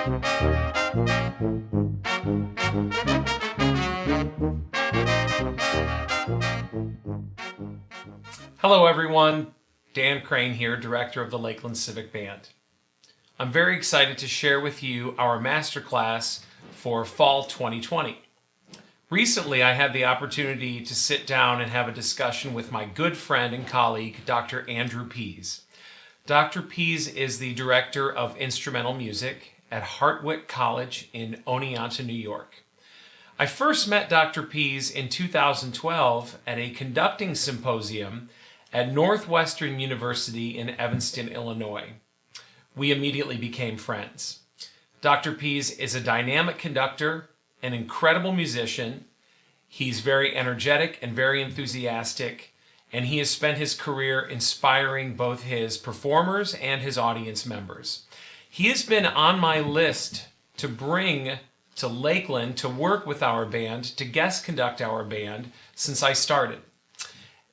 Hello everyone, Dan Crane here, Director of the Lakeland Civic Band. I'm very excited to share with you our masterclass for Fall 2020. Recently I had the opportunity to sit down and have a discussion with my good friend and colleague, Dr. Andrew Pease. Dr. Pease is the Director of Instrumental Music at Hartwick College in Oneonta, New York. I first met Dr. Pease in 2012 at a conducting symposium at Northwestern University in Evanston, Illinois. We immediately became friends. Dr. Pease is a dynamic conductor, an incredible musician. He's very energetic and very enthusiastic, and he has spent his career inspiring both his performers and his audience members. He has been on my list to bring to Lakeland to work with our band, to guest conduct our band, since I started.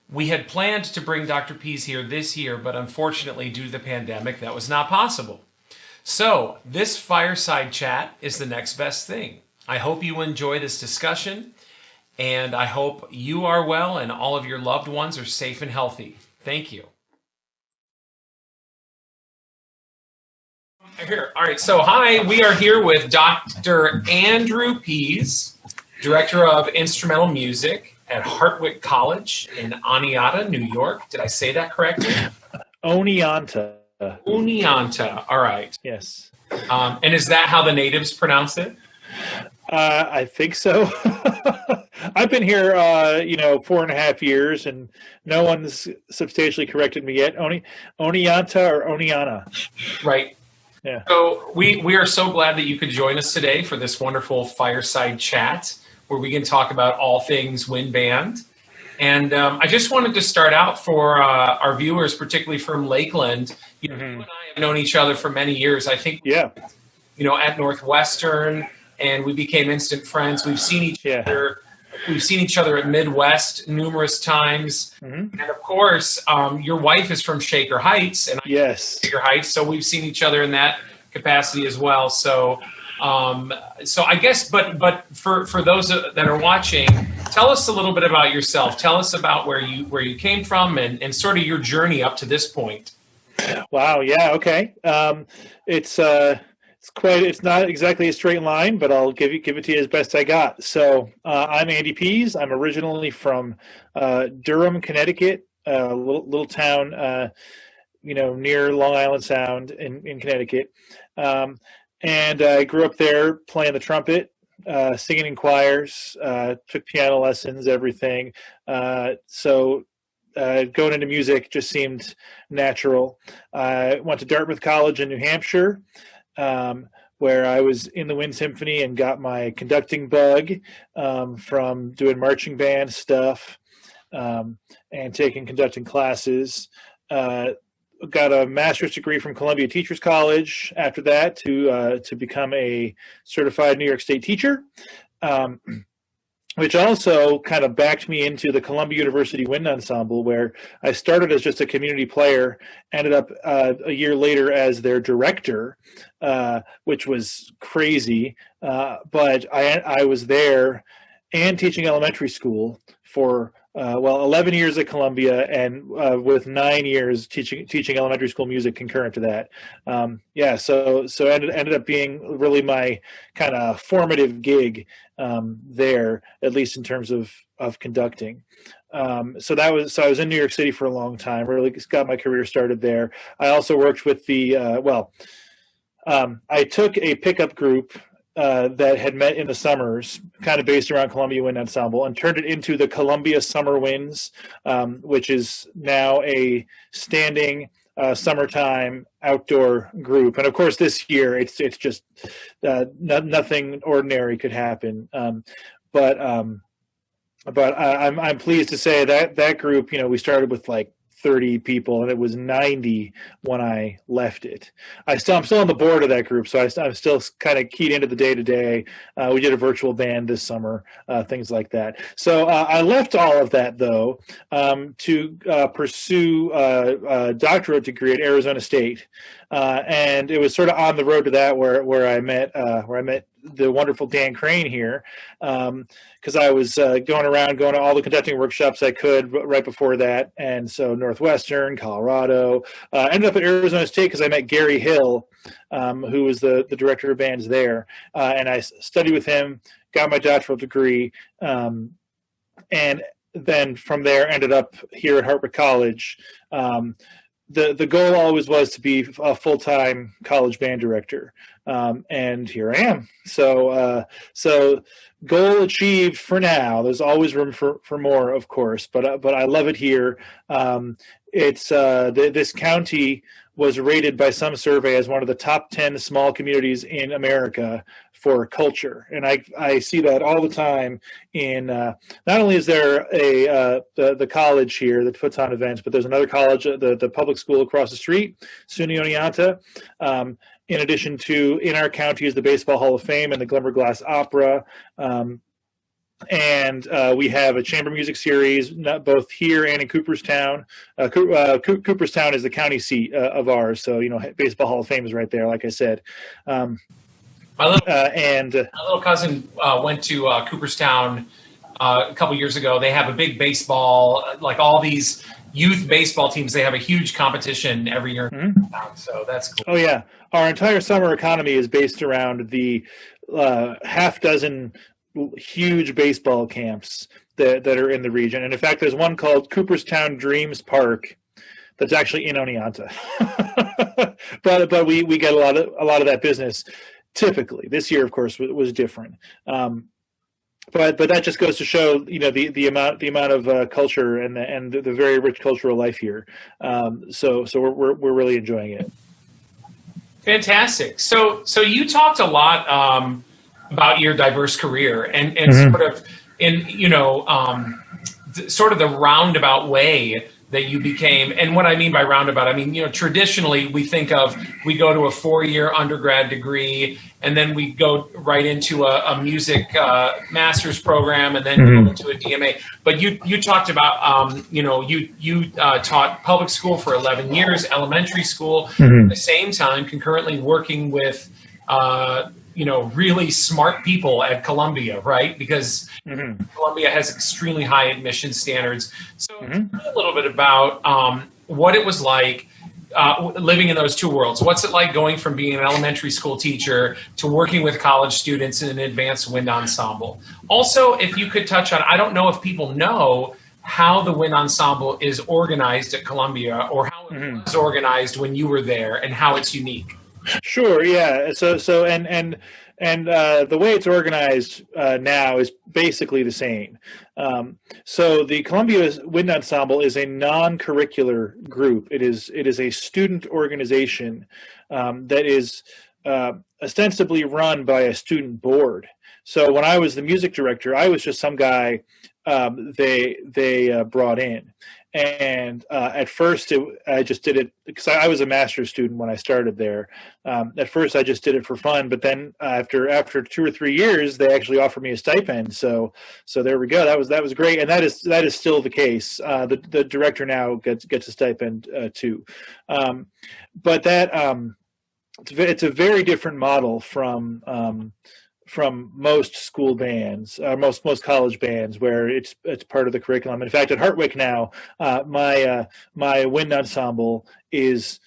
We had planned to bring Dr. Pease here this year, but unfortunately, due to the pandemic, that was not possible. So, this fireside chat is the next best thing. I hope you enjoy this discussion, and I hope you are well and all of your loved ones are safe and healthy. Thank you. Here. All right, so hi, we are here with Dr. Andrew Pease, Director of Instrumental Music at Hartwick College in Oneonta, New York. Did I say that correctly? Oneonta. Oneonta, all right. Yes. And is that how the natives pronounce it? I think so. I've been here, 4.5 years, and no one's substantially corrected me yet. Oneonta or Oneonta? Right. Yeah. So we are so glad that you could join us today for this wonderful fireside chat where we can talk about all things wind band. And I just wanted to start out for our viewers, particularly from Lakeland. You and I have known each other for many years. I think, at Northwestern, and we became instant friends. We've seen each other. We've seen each other at Midwest numerous times. And of course, your wife is from Shaker Heights, and I'm from Shaker Heights, so we've seen each other in that capacity as well. So I guess, but for those that are watching, tell us a little bit about yourself. Tell us about where you came from and sort of your journey up to this point. Wow. Yeah. Okay. It's not exactly a straight line, but I'll give it to you as best I got. So I'm Andy Pease. I'm originally from Durham, Connecticut, a little town, near Long Island Sound in Connecticut. And I grew up there playing the trumpet, singing in choirs, took piano lessons, everything. So going into music just seemed natural. I went to Dartmouth College in New Hampshire, where I was in the Wind Symphony and got my conducting bug from doing marching band stuff and taking conducting classes. Got a master's degree from Columbia Teachers College after that to become a certified New York State teacher, which also kind of backed me into the Columbia University Wind Ensemble, where I started as just a community player, ended up a year later as their director, which was crazy. But I was there and teaching elementary school for 11 years at Columbia, and with 9 years teaching elementary school music concurrent to that. So ended up being really my kind of formative gig there, at least in terms of conducting. So I was in New York City for a long time. Really got my career started there. I also worked with I took a pickup group that had met in the summers, kind of based around Columbia Wind Ensemble, and turned it into the Columbia Summer Winds, which is now a standing summertime outdoor group. And of course, this year it's just nothing ordinary could happen. But I'm pleased to say that group, we started with like 30 people, and it was 90 when I left it. I'm still on the board of that group, so I'm still kind of keyed into the day to day. We did a virtual band this summer, things like that. So I left all of that though to pursue a doctorate degree at Arizona State, and it was sort of on the road to that where I met the wonderful Dan Crane here, because I was going to all the conducting workshops I could right before that, and so Northwestern, Colorado, ended up at Arizona State because I met Gary Hill, who was the director of bands there, and I studied with him, got my doctoral degree, and then from there ended up here at Hartwick College. The goal always was to be a full-time college band director, and here I am. So goal achieved for now. There's always room for more, of course, but I love it here. This county was rated by some survey as one of the top 10 small communities in America for culture, and I see that all the time. In not only is there the college here that puts on events, but there's another college, the public school across the street, SUNY Oneonta. In addition to, in our county is the Baseball Hall of Fame and the Glimmerglass Opera. And we have a chamber music series, both here and in Cooperstown. Cooperstown is the county seat of ours, so Baseball Hall of Fame is right there, like I said. My little cousin went to Cooperstown a couple years ago. They have a big baseball, like all these youth baseball teams. They have a huge competition every year. Mm-hmm. So that's cool. Oh yeah, our entire summer economy is based around the half dozen huge baseball camps that are in the region. And in fact, there's one called Cooperstown Dreams Park that's actually in Oneonta. but we get a lot of that business typically. This year, of course, was different. But that just goes to show, the amount of culture and the very rich cultural life here. So we're really enjoying it. Fantastic. So you talked a lot about your diverse career and mm-hmm. sort of in sort of the roundabout way that you became. And what I mean by roundabout, I mean, traditionally we go to a 4-year undergrad degree, and then we go right into a music master's program, and then mm-hmm. go into a DMA. But you talked about, you taught public school for 11 years, elementary school, mm-hmm. at the same time concurrently working with, really smart people at Columbia, right? Because mm-hmm. Columbia has extremely high admission standards. So mm-hmm. a little bit about what it was like living in those two worlds. What's it like going from being an elementary school teacher to working with college students in an advanced wind ensemble? Also, if you could touch on, I don't know if people know how the wind ensemble is organized at Columbia, or how it mm-hmm. was organized when you were there, and how it's unique. Sure. Yeah. So and the way it's organized now is basically the same. So the Columbia Wind Ensemble is a non-curricular group. It is a student organization that is ostensibly run by a student board. So when I was the music director, I was just some guy they brought in. And at first, I just did it because I was a master's student when I started there. At first, I just did it for fun, but then after 2 or 3 years, they actually offered me a stipend. So there we go. That was great, and that is still the case. The director now gets a stipend too, but that it's a very different model from most school bands, most college bands, where it's part of the curriculum. In fact, at Hartwick now, my wind ensemble is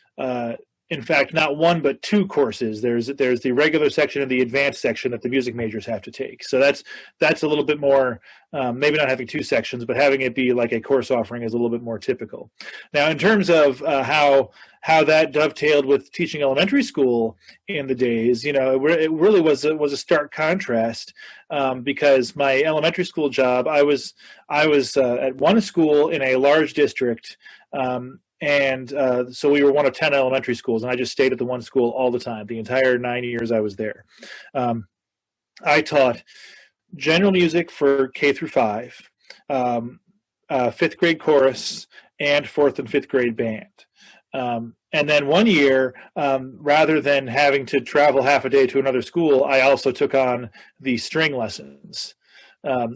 in fact not one but 2 courses. There's the regular section and the advanced section that the music majors have to take. So that's a little bit more, maybe not having 2 sections, but having it be like a course offering is a little bit more typical. Now, in terms of how that dovetailed with teaching elementary school in the days, it really was a stark contrast, because my elementary school job, I was at one school in a large district, and so we were one of 10 elementary schools, and I just stayed at the one school all the time, the entire 9 years I was there. I taught general music for K through 5, 5th grade chorus, and fourth and fifth grade band. And then one year, rather than having to travel half a day to another school, I also took on the string lessons.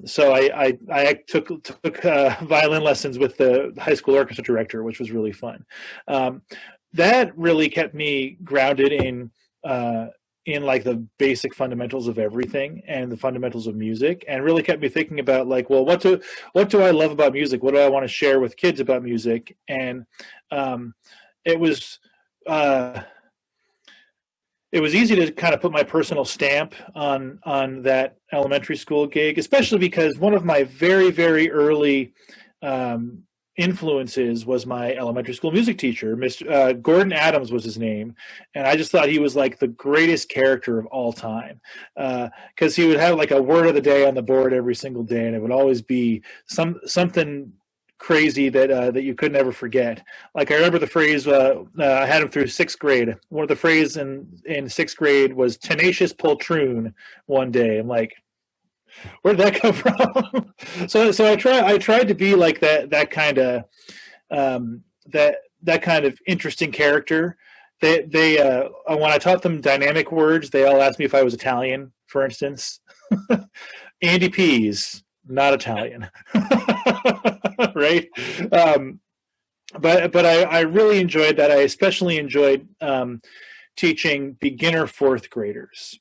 So I took violin lessons with the high school orchestra director, which was really fun. That really kept me grounded in like the basic fundamentals of everything and the fundamentals of music, and really kept me thinking about like, well, what do I love about music? What do I want to share with kids about music? And it was easy to kind of put my personal stamp on that elementary school gig, especially because one of my very, very early influences was my elementary school music teacher. Mr. Gordon Adams was his name, and I just thought he was like the greatest character of all time, because he would have like a word of the day on the board every single day, and it would always be something crazy that you could never forget. Like I remember the phrase, I had him through sixth grade. One of the phrases in sixth grade was "tenacious poltroon." One day, I'm like, where did that come from? so I tried to be like that kind of that kind of interesting character. They when I taught them dynamic words, they all asked me if I was Italian, for instance. Andy Pease, not Italian. Right. But I really enjoyed that. I especially enjoyed teaching beginner fourth graders.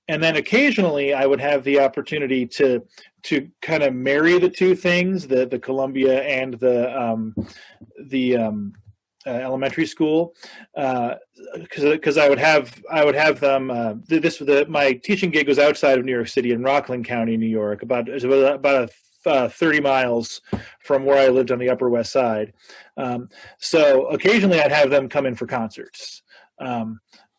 And then occasionally I would have the opportunity to kind of marry the two things, the Columbia and the elementary school, because I would have them. My teaching gig was outside of New York City in Rockland County, New York, about 30 miles from where I lived on the Upper West Side. So occasionally I'd have them come in for concerts.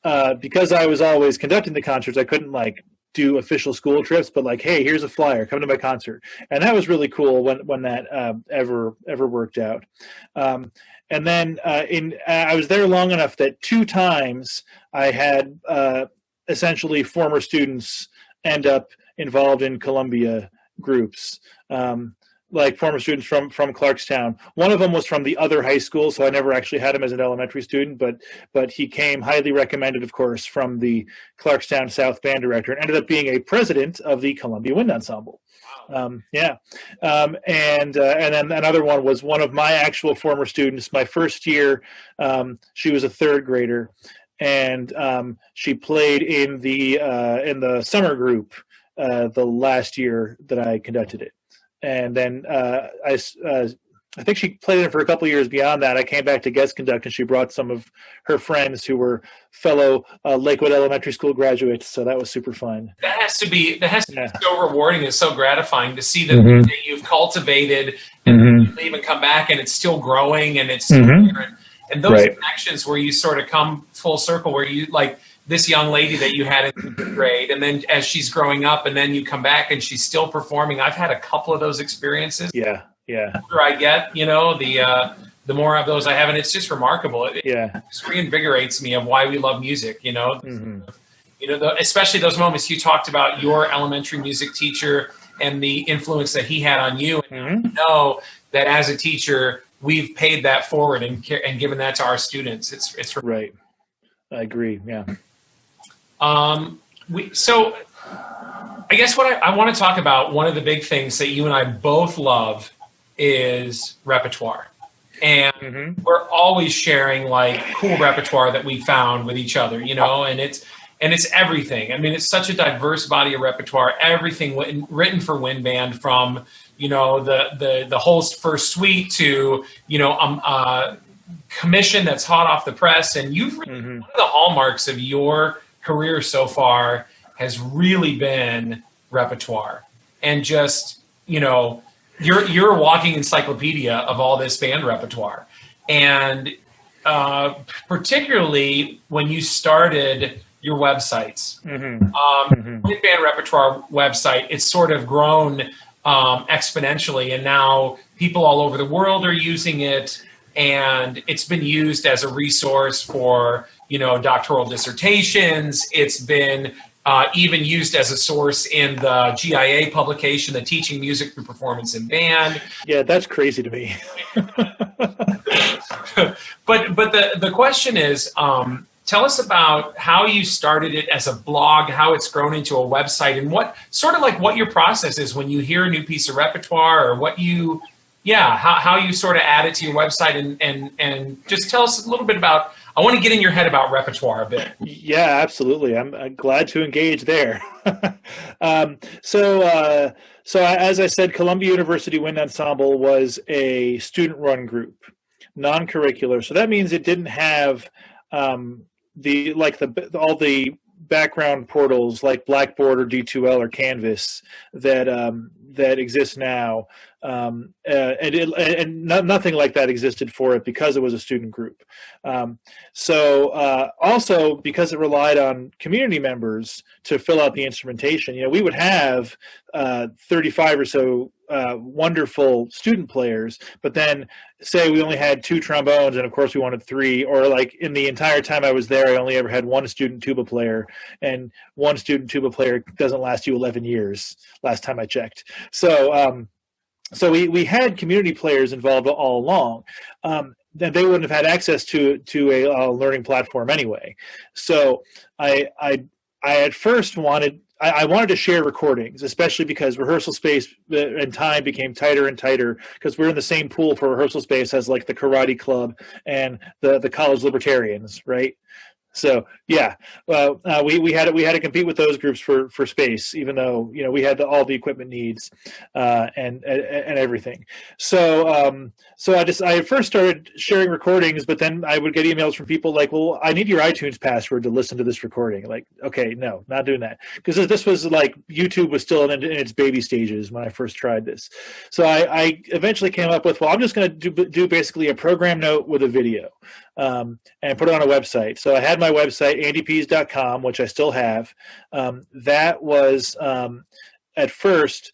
Because I was always conducting the concerts, I couldn't like do official school trips, but like, hey, here's a flyer, come to my concert. And that was really cool when that ever worked out. And then I was there long enough that 2 times I had essentially former students end up involved in Columbia groups, like former students from Clarkstown. One of them was from the other high school, so I never actually had him as an elementary student, but he came highly recommended, of course, from the Clarkstown South band director, and ended up being a president of the Columbia Wind Ensemble. And then another one was one of my actual former students. My first year, she was a third grader, and she played in the summer group the last year that I conducted it. And then I think she played it for a couple of years beyond that. I came back to guest conduct, and she brought some of her friends who were fellow Lakewood Elementary School graduates. So that was super fun. That has to be so rewarding and so gratifying to see that you've cultivated and even come back and it's still growing and it's still there. And those connections where you sort of come full circle, where you like this young lady that you had in fifth grade, and then as she's growing up, and then you come back and she's still performing. I've had a couple of those experiences. Yeah. The older I get, the more of those I have, and it's just remarkable. It just reinvigorates me of why we love music. Especially those moments you talked about your elementary music teacher and the influence that he had on you. And you know that as a teacher, we've paid that forward and given that to our students. It's right. I agree. Yeah. So I guess what I want to talk about, one of the big things that you and I both love is repertoire. And we're always sharing like cool repertoire that we found with each other, and it's everything. I mean, it's such a diverse body of repertoire, everything written for wind band, from, the whole first suite to, commission that's hot off the press. And you've one of the hallmarks of your career so far has really been repertoire, and just, you're a walking encyclopedia of all this band repertoire. And particularly when you started your websites, Wind Band Repertoire website, it's sort of grown exponentially, and now people all over the world are using it, and it's been used as a resource for, doctoral dissertations. It's been even used as a source in the GIA publication, the Teaching Music Through Performance in Band. Yeah, that's crazy to me. But the question is, tell us about how you started it as a blog, how it's grown into a website, and what sort of like what your process is when you hear a new piece of repertoire, or what you, yeah, how you sort of add it to your website, and just tell us a little bit about. I want to get in your head about repertoire a bit. Yeah, absolutely. I'm glad to engage there. So as I said, Columbia University Wind Ensemble was a student-run group, non-curricular. So that means it didn't have all the background portals like Blackboard or D2L or Canvas that exist now, nothing like that existed for it because it was a student group. Also because it relied on community members to fill out the instrumentation, we would have 35 or so wonderful student players, but then say we only had 2 trombones, and of course we wanted 3, or like in the entire time I was there, I only ever had 1 student tuba player, and 1 student tuba player doesn't last you 11 years, last time I checked. So we had community players involved all along. Then they wouldn't have had access to a learning platform anyway. So I at first wanted to share recordings, especially because rehearsal space and time became tighter and tighter, because we're in the same pool for rehearsal space as like the Karate Club and the College Libertarians, right? So yeah, we had to compete with those groups for space, even though we had all the equipment needs and everything. So I first started sharing recordings, but then I would get emails from people like, well, I need your iTunes password to listen to this recording. Like, okay, no, not doing that, because this was like YouTube was still in its baby stages when I first tried this. So I eventually came up with, well, I'm just going to do basically a program note with a video. And put it on a website. So I had my website, andypease.com, which I still have. That was at first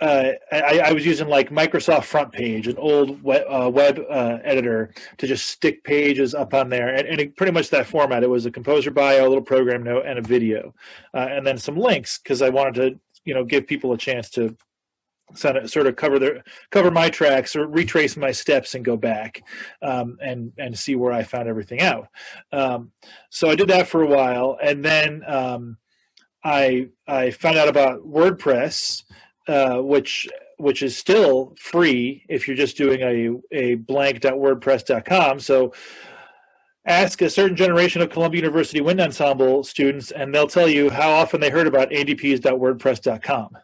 I was using like Microsoft Front Page, an old web editor, to just stick pages up on there, and pretty much that format. It was a composer bio, a little program note, and a video, and then some links, because I wanted to give people a chance to sort of cover my tracks or retrace my steps and go back and see where I found everything out. So I did that for a while, and then I found out about WordPress, which is still free if you're just doing a blank.wordpress.com. So ask a certain generation of Columbia University Wind Ensemble students, and they'll tell you how often they heard about andypease.wordpress.com.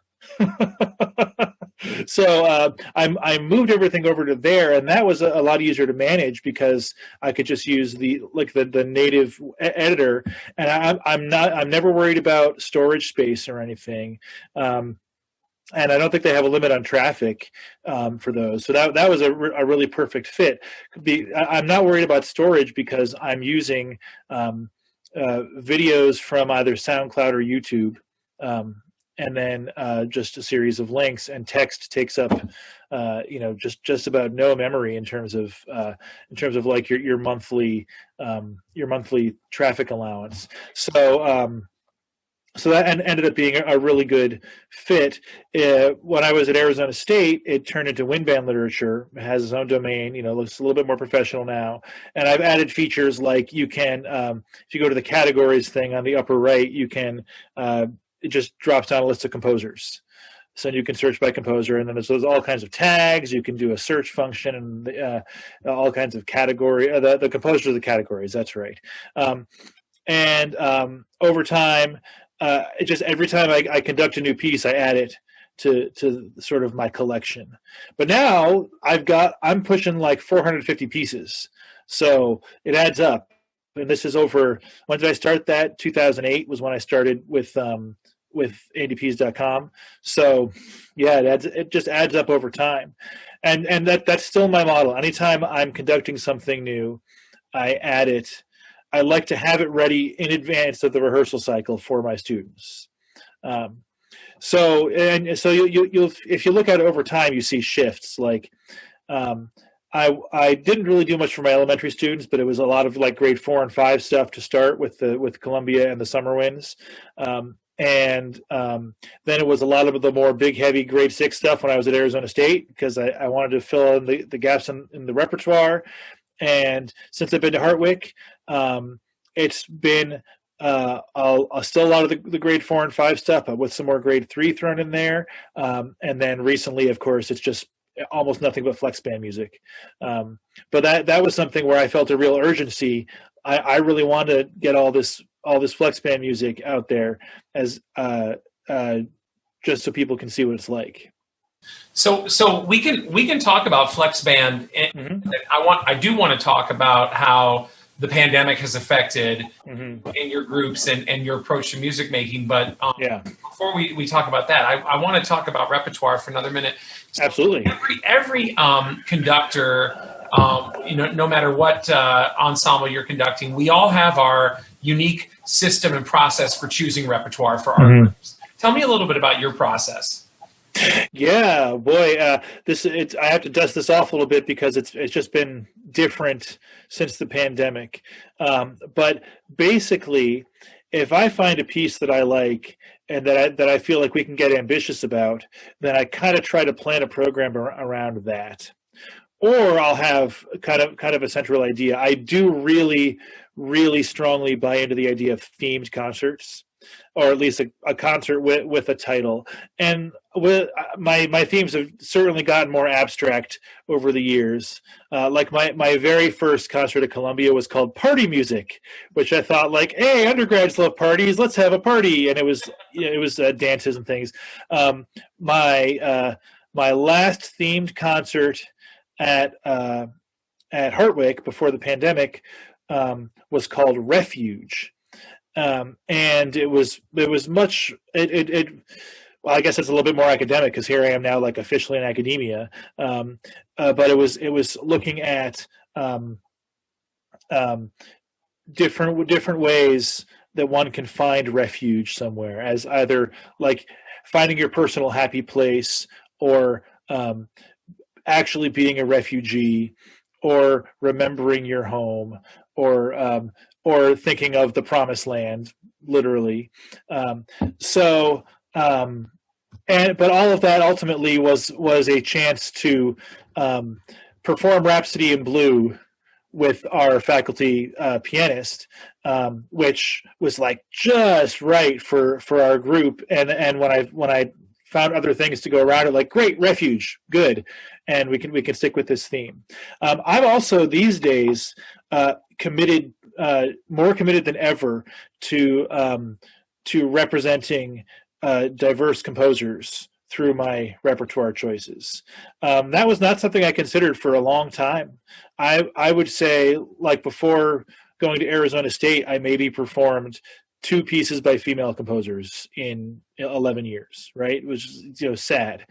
So I moved everything over to there, and that was a lot easier to manage because I could just use the native editor, and I'm never worried about storage space or anything. And I don't think they have a limit on traffic for those. So that was a really perfect fit. I'm not worried about storage because I'm using videos from either SoundCloud or YouTube. And then just a series of links, and text takes up, just about no memory in terms of like your monthly traffic allowance. So that ended up being a really good fit. When I was at Arizona State, it turned into Wind Band Literature. It has its own domain, looks a little bit more professional now. And I've added features like you can, if you go to the categories thing on the upper right, you can, it just drops down a list of composers. So you can search by composer, and then there's all kinds of tags. You can do a search function and all kinds of category. The composers are the categories, that's right. And over time, it just every time I conduct a new piece, I add it to sort of my collection. But now I'm pushing like 450 pieces, so it adds up. And this is over. When did I start that? 2008 was when I started with andypease.com. So yeah, it just adds up over time, and that's still my model. Anytime I'm conducting something new, I add it. I like to have it ready in advance of the rehearsal cycle for my students. So you'll if you look at it over time, you see shifts. Like I didn't really do much for my elementary students, but it was a lot of like grade 4 and 5 stuff to start with Columbia and the Summer Winds. Then it was a lot of the more big, heavy grade 6 stuff when I was at Arizona State because I wanted to fill in the gaps in the repertoire. And since I've been to Hartwick, it's been still a lot of the grade 4 and 5 stuff, but with some more grade 3 thrown in there. And then recently, of course, it's just almost nothing but flex band music. But that was something where I felt a real urgency. I really want to get all this flex band music out there as just so people can see what it's like. So we can talk about flex band. And I do want to talk about how the pandemic has affected in your groups and your approach to music making. But before we talk about that, I want to talk about repertoire for another minute. So absolutely. Every conductor, no matter what ensemble you're conducting, we all have our unique system and process for choosing repertoire for our groups. Tell me a little bit about your process. Yeah, boy, I have to dust this off a little bit because it's just been different since the pandemic. But basically, if I find a piece that I like and that I feel like we can get ambitious about, then I kind of try to plan a program around that. Or I'll have kind of a central idea. I do really, really strongly buy into the idea of themed concerts, or at least a concert with a title. And with my themes have certainly gotten more abstract over the years. Like my very first concert at Columbia was called Party Music, which I thought like, hey, undergrads love parties, let's have a party. And it was dances and things. My last themed concert at Hartwick before the pandemic was called Refuge. And it was much well, I guess it's a little bit more academic because here I am now like officially in academia. But it was looking at different ways that one can find refuge somewhere, as either like finding your personal happy place, or actually being a refugee, or remembering your home, or thinking of the promised land, literally. But all of that ultimately was a chance to perform Rhapsody in Blue with our faculty pianist, which was like just right for our group. And when I found other things to go around it, like great, Refuge, good, and we can stick with this theme. I'm also these days committed. More committed than ever to representing diverse composers through my repertoire choices. That was not something I considered for a long time. I would say, like before going to Arizona State, I maybe performed 2 pieces by female composers in 11 years, right? It was sad.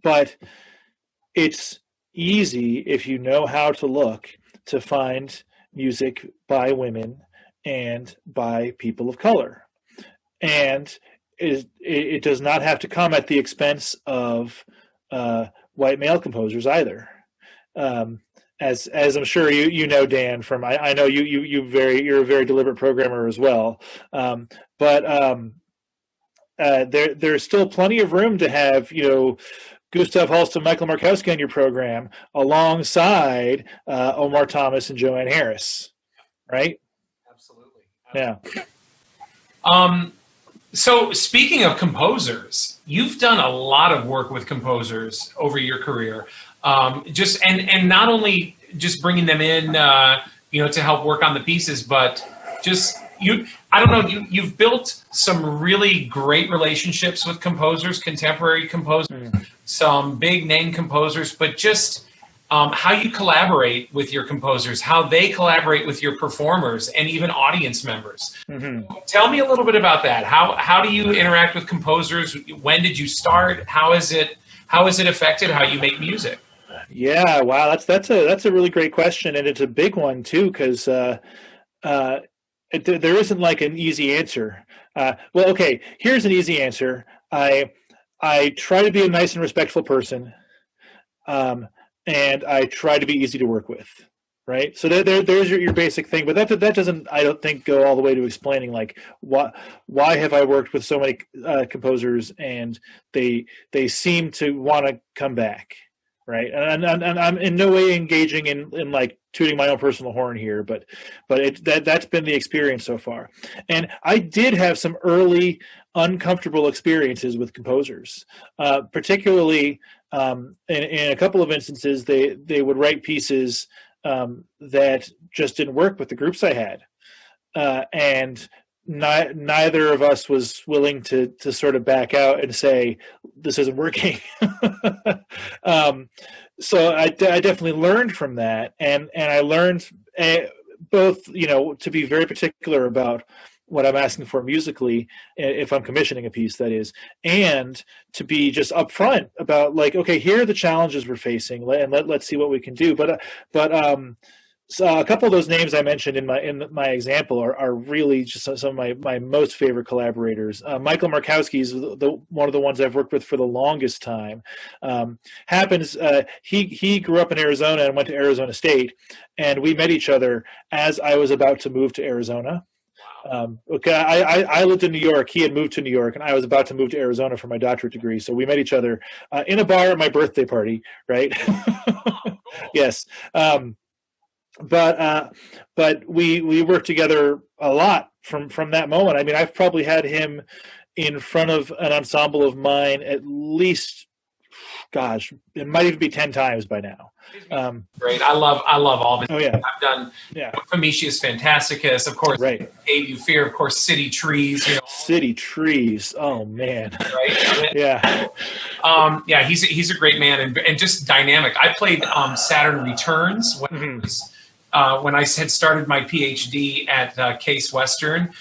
But it's easy if you know how to look to find music by women and by people of color. And it does not have to come at the expense of white male composers either. As I'm sure you know, Dan, from I know you're a very deliberate programmer as well. But there's still plenty of room to have Gustav Holst and Michael Markowski on your program alongside Omar Thomas and Joanne Harris, right? Absolutely. Yeah. So speaking of composers, you've done a lot of work with composers over your career. And not only just bringing them in, to help work on the pieces, but just you've built some really great relationships with composers, contemporary composers, some big name composers, but just how you collaborate with your composers, how they collaborate with your performers and even audience members. Tell me a little bit about that. How do you interact with composers? When did you start? How is it affected how you make music? Yeah, wow, that's a really great question, and it's a big one too, because there isn't like an easy answer. Well, okay, here's an easy answer. I try to be a nice and respectful person. and I try to be easy to work with. Right, so there's your basic thing, but that doesn't, I don't think, go all the way to explaining like why have I worked with so many composers and they seem to want to come back, right? And I'm in no way engaging in like tooting my own personal horn here, but that's been the experience so far. And I did have some early uncomfortable experiences with composers, particularly in a couple of instances they would write pieces that just didn't work with the groups I had, and neither of us was willing to sort of back out and say this isn't working. So I definitely learned from that, and I learned both, to be very particular about what I'm asking for musically, if I'm commissioning a piece, that is, and to be just upfront about like, okay, here are the challenges we're facing, and let's see what we can do. But so a couple of those names I mentioned in my example are really just some of my most favorite collaborators. Michael Markowski is one of the ones I've worked with for the longest time. He grew up in Arizona and went to Arizona State, and we met each other as I was about to move to Arizona. Okay, I lived in New York. He had moved to New York, and I was about to move to Arizona for my doctorate degree. So we met each other in a bar at my birthday party, right? Yes, but we worked together a lot from that moment. I mean, I've probably had him in front of an ensemble of mine at least, gosh, it might even be 10 times by now. Great. I love all of it. Oh yeah. I've done Prometheus Fantasticus, of course. Right. Gave You Fear, of course. City Trees. City Trees. Oh man. Right. Yeah. Yeah. He's a great man and just dynamic. I played Saturn Returns when I had started my PhD at Case Western.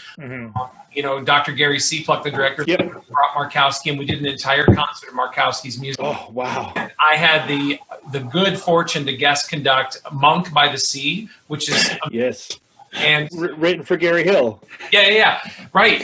Dr. Gary Seapluck, the director, brought Markowski, and we did an entire concert of Markowski's music. Oh, wow. And I had the good fortune to guest conduct Monk by the Sea, which is... Yes. And written for Gary Hill. Yeah. Right.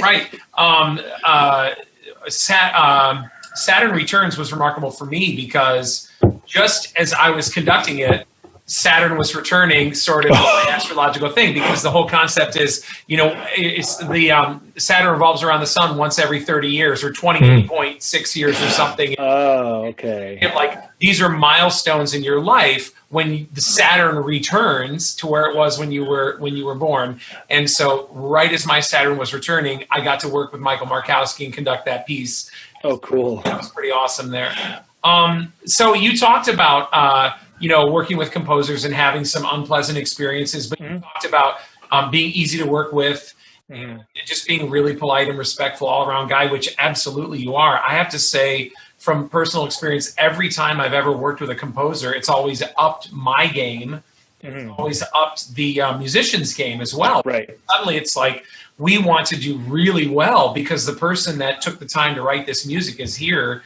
Saturn Returns was remarkable for me because just as I was conducting it, Saturn was returning, sort of an astrological thing, because the whole concept is, it's the Saturn revolves around the sun once every 30 years or 20.6 years or something. Oh, okay. And like these are milestones in your life when the Saturn returns to where it was when you were born. And so, right as my Saturn was returning, I got to work with Michael Markowski and conduct that piece. Oh, cool. That was pretty awesome there. So you talked about working with composers and having some unpleasant experiences, but you talked about being easy to work with, and just being really polite and respectful all-around guy, which absolutely you are. I have to say, from personal experience, every time I've ever worked with a composer, it's always upped my game. It's always upped the musician's game as well. Right. Suddenly it's like, we want to do really well because the person that took the time to write this music is here.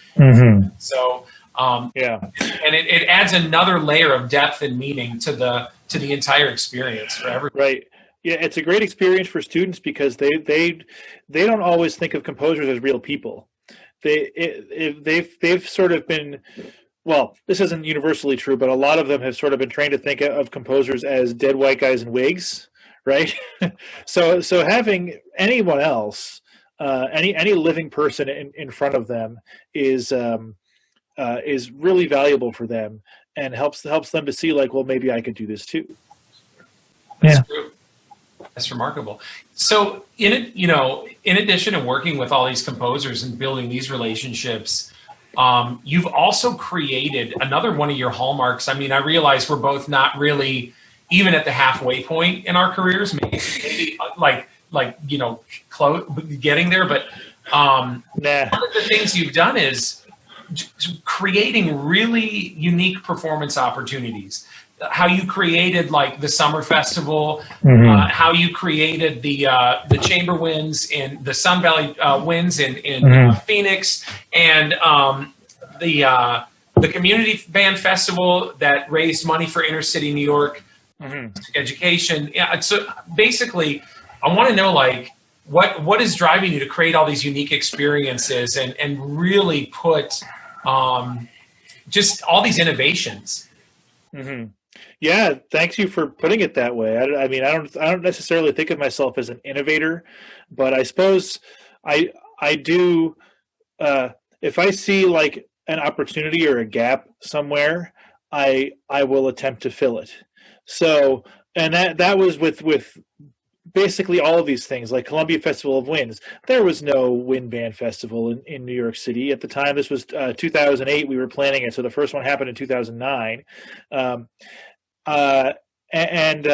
So... and it adds another layer of depth and meaning to the entire experience for everyone. Right. Yeah, it's a great experience for students because they don't always think of composers as real people. They've sort of been, well, this isn't universally true, but a lot of them have sort of been trained to think of composers as dead white guys in wigs, right? So having anyone else, any living person in front of them is really valuable for them and helps them to see like, well, maybe I could do this too. That's true. That's remarkable. So in addition to working with all these composers and building these relationships, you've also created another one of your hallmarks. I mean, I realize we're both not really even at the halfway point in our careers, maybe close, getting there. But one of the things you've done is creating really unique performance opportunities. How you created like the Summer Festival, how you created the Chamber Winds and the Sun Valley Winds in Phoenix, and the Community Band Festival that raised money for inner city New York education. Yeah, so basically, I want to know like what is driving you to create all these unique experiences and really put just all these innovations. Hmm. Yeah, thanks you for putting it that way. I mean, I don't necessarily think of myself as an innovator, but I suppose I do. Uh, if I see like an opportunity or a gap somewhere, I will attempt to fill it. So, and that was with basically all of these things, like Columbia Festival of Winds. There was no wind band festival in New York City at the time. This was 2008. We were planning it, so the first one happened in 2009. Um, uh, and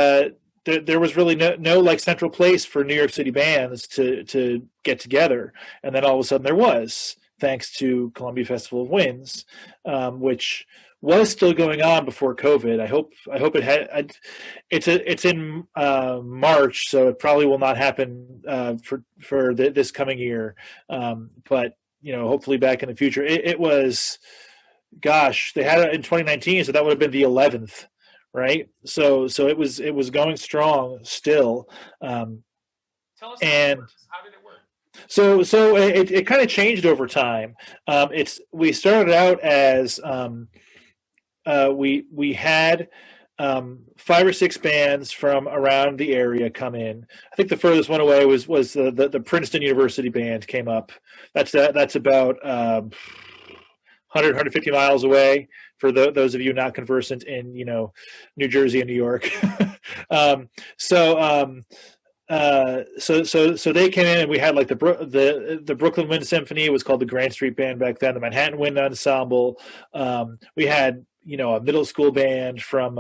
there was really no like central place for New York City bands to get together, and then all of a sudden there was, thanks to Columbia Festival of Winds, which was still going on before COVID. I hope it had. It's in March, so it probably will not happen for this coming year. But hopefully back in the future. It was, gosh, they had it in 2019, so that would have been the 11th, right? So it was going strong still. Tell us And how did it work? so it kind of changed over time. We started out as we had 5 or 6 bands from around the area come in. I think the furthest one away was the Princeton University band came up. That's about 150 miles away for those of you not conversant in New Jersey and New York. um, so so they came in, and we had like the Brooklyn Wind Symphony. It was called the Grand Street Band back then. The Manhattan Wind Ensemble. We had a middle school band from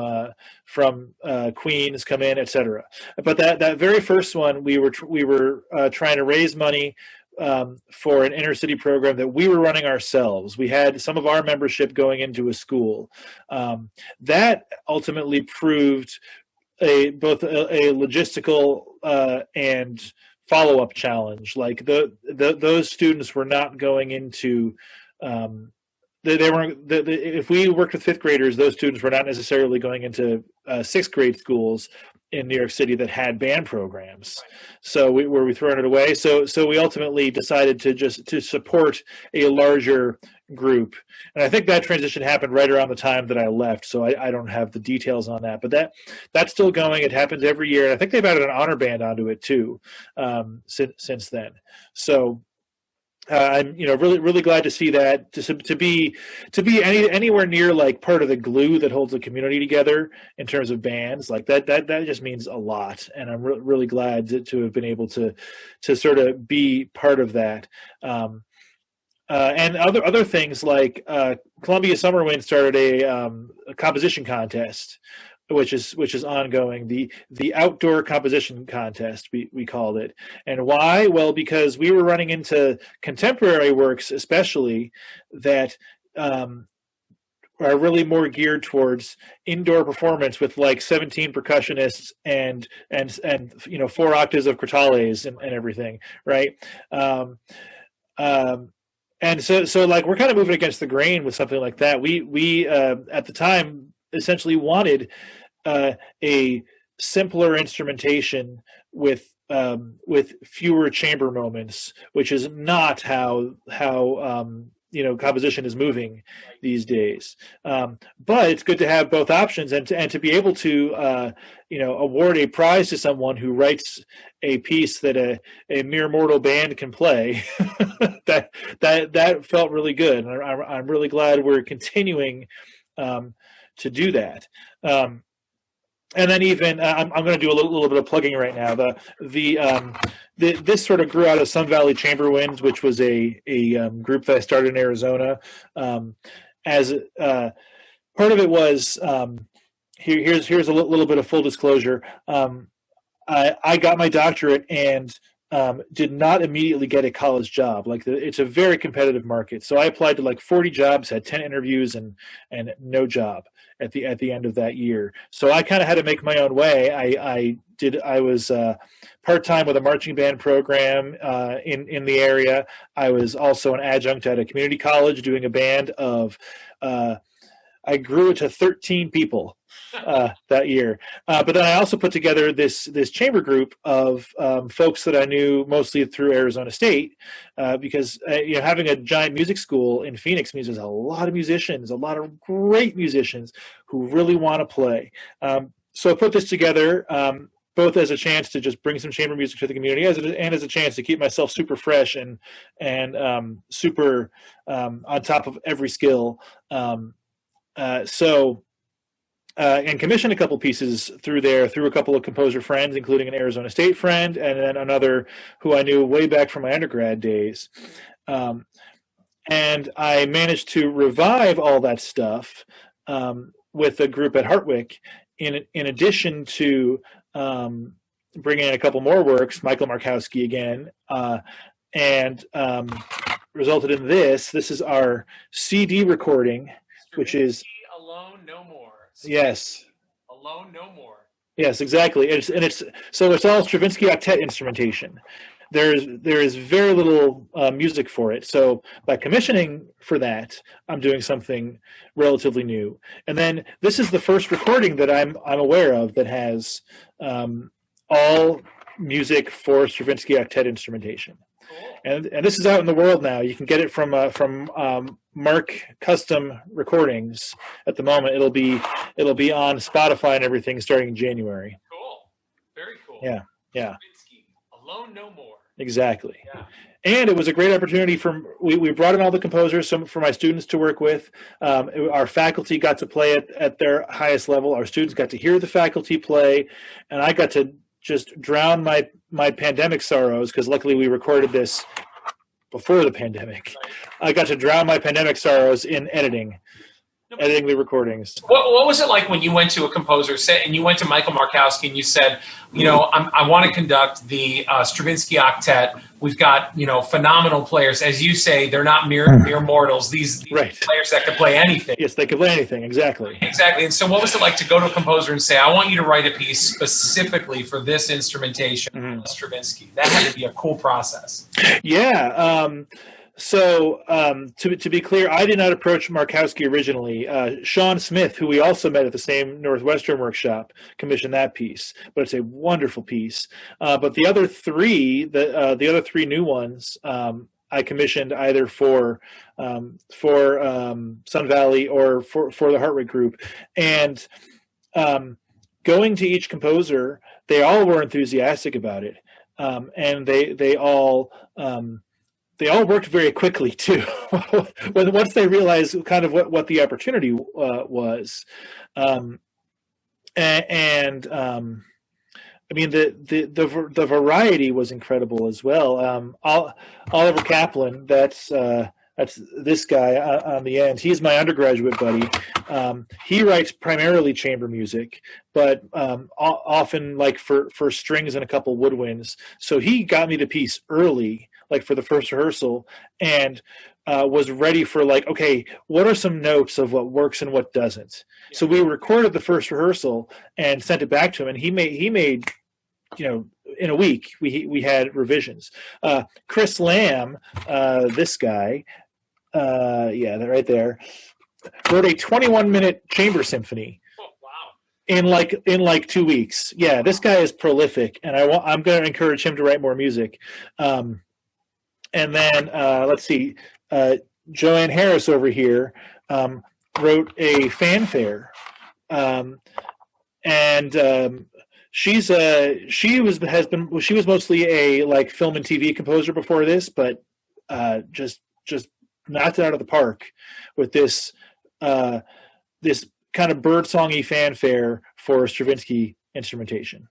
Queens come in, etc. But that very first one, we were trying to raise money for an inner city program that we were running ourselves. We had some of our membership going into a school. That ultimately proved both a logistical and follow-up challenge. Like those students were not going into they weren't. If we worked with fifth graders, those students were not necessarily going into sixth grade schools in New York City that had band programs. So we throwing it away. So we ultimately decided to support a larger group, and I think that transition happened right around the time that I left. So I don't have the details on that, but that's still going. It happens every year, and I think they've added an honor band onto it too since then. So. I'm really glad to see that to be anywhere near like part of the glue that holds the community together in terms of bands like that just means a lot, and I'm really glad to have been able to sort of be part of that. And other things like Columbia Summer Wind started a composition contest, which is ongoing. The outdoor composition contest, we called it. And why? Well, because we were running into contemporary works, especially that are really more geared towards indoor performance with like 17 percussionists and 4 octaves of crotales and everything, right? And so like we're kind of moving against the grain with something like that. We at the time essentially wanted a simpler instrumentation with fewer chamber moments, which is not how composition is moving these days. But it's good to have both options, and to be able to award a prize to someone who writes a piece that a mere mortal band can play. that felt really good, and I'm really glad we're continuing to do that. And then even I'm going to do a little bit of plugging right now. This sort of grew out of Sun Valley Chamber Winds, which was a group that I started in Arizona. As part of it was here's a little bit of full disclosure. I got my doctorate and did not immediately get a college job. Like it's a very competitive market. So I applied to like 40 jobs, had 10 interviews, and no job at the end of that year. So I kind of had to make my own way. I was part-time with a marching band program in the area. I was also an adjunct at a community college doing a band of I grew it to 13 people that year. But then I also put together this chamber group of folks that I knew mostly through Arizona State, because having a giant music school in Phoenix means there's a lot of musicians, a lot of great musicians who really want to play. So I put this together. Both as a chance to just bring some chamber music to the community, and as a chance to keep myself super fresh and super on top of every skill. And commissioned a couple pieces through a couple of composer friends, including an Arizona State friend, and then another who I knew way back from my undergrad days. And I managed to revive all that stuff with a group at Hartwick, in addition to bringing in a couple more works, Michael Markowski again, and resulted in this. This is our CD recording, which is Alone No More. Yes. Alone No More. Yes, exactly. It's all Stravinsky octet instrumentation. There is very little music for it. So by commissioning for that, I'm doing something relatively new. And then this is the first recording that I'm aware of that has all music for Stravinsky octet instrumentation. And this is out in the world now. You can get it from Mark Custom Recordings at the moment. It'll be on Spotify and everything starting in January. Cool. Very cool. Yeah. Stravinsky, Alone No More. Exactly. Yeah. And it was a great opportunity we brought in all the composers, some for my students to work with. Our faculty got to play at their highest level. Our students got to hear the faculty play, and I got to just drown my pandemic sorrows, because luckily we recorded this before the pandemic. I got to drown my pandemic sorrows in editing the recordings. What was it like when you went to a composer and you went to Michael Markowski and you said, I want to conduct the Stravinsky octet. We've got, phenomenal players. As you say, they're not mere mortals. These Right. players that could play anything. Yes, they could play anything. Exactly. Exactly. And so what was it like to go to a composer and say, I want you to write a piece specifically for this instrumentation, Stravinsky? That had to be a cool process. Yeah. So to be clear, I did not approach Markowski originally. Sean Smith, who we also met at the same Northwestern workshop, commissioned that piece. But it's a wonderful piece. But the other three new ones, I commissioned either for Sun Valley or for the Hartwick group. And going to each composer, they all were enthusiastic about it, and they all worked very quickly too. Once they realized kind of what the opportunity was, I mean the variety was incredible as well. Oliver Kaplan, that's this guy on the end. He's my undergraduate buddy. He writes primarily chamber music, but often like for strings and a couple woodwinds. So he got me the piece early, like for the first rehearsal, and was ready for okay, what are some notes of what works and what doesn't? Yeah. So we recorded the first rehearsal and sent it back to him, and he made in a week we had revisions. Chris Lamb, this guy, that right there, wrote a 21-minute chamber symphony. Oh, wow. In 2 weeks. Yeah, this guy is prolific, and I'm going to encourage him to write more music. And then let's see, Joanne Harris over here wrote a fanfare, and she was mostly a film and TV composer before this, but just knocked it out of the park with this this kind of birdsongy fanfare for Stravinsky instrumentation.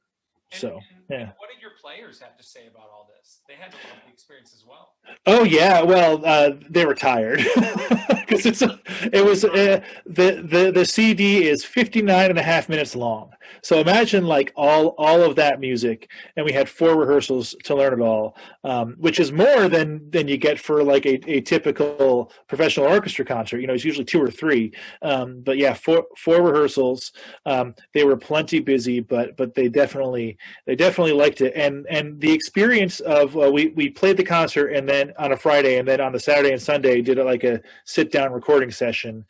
So, yeah. What did your players have to say about all this? They had to love the experience as well. Oh yeah, well, they were tired because the CD is 59 and a half minutes long. So imagine all of that music, and we had 4 rehearsals to learn it all, which is more than you get for a typical professional orchestra concert. It's usually 2 or 3. But yeah, 4 rehearsals. They were plenty busy, but they definitely liked it, and the experience of we played the concert, and then on a Friday, and then on the Saturday and Sunday did a sit down recording session.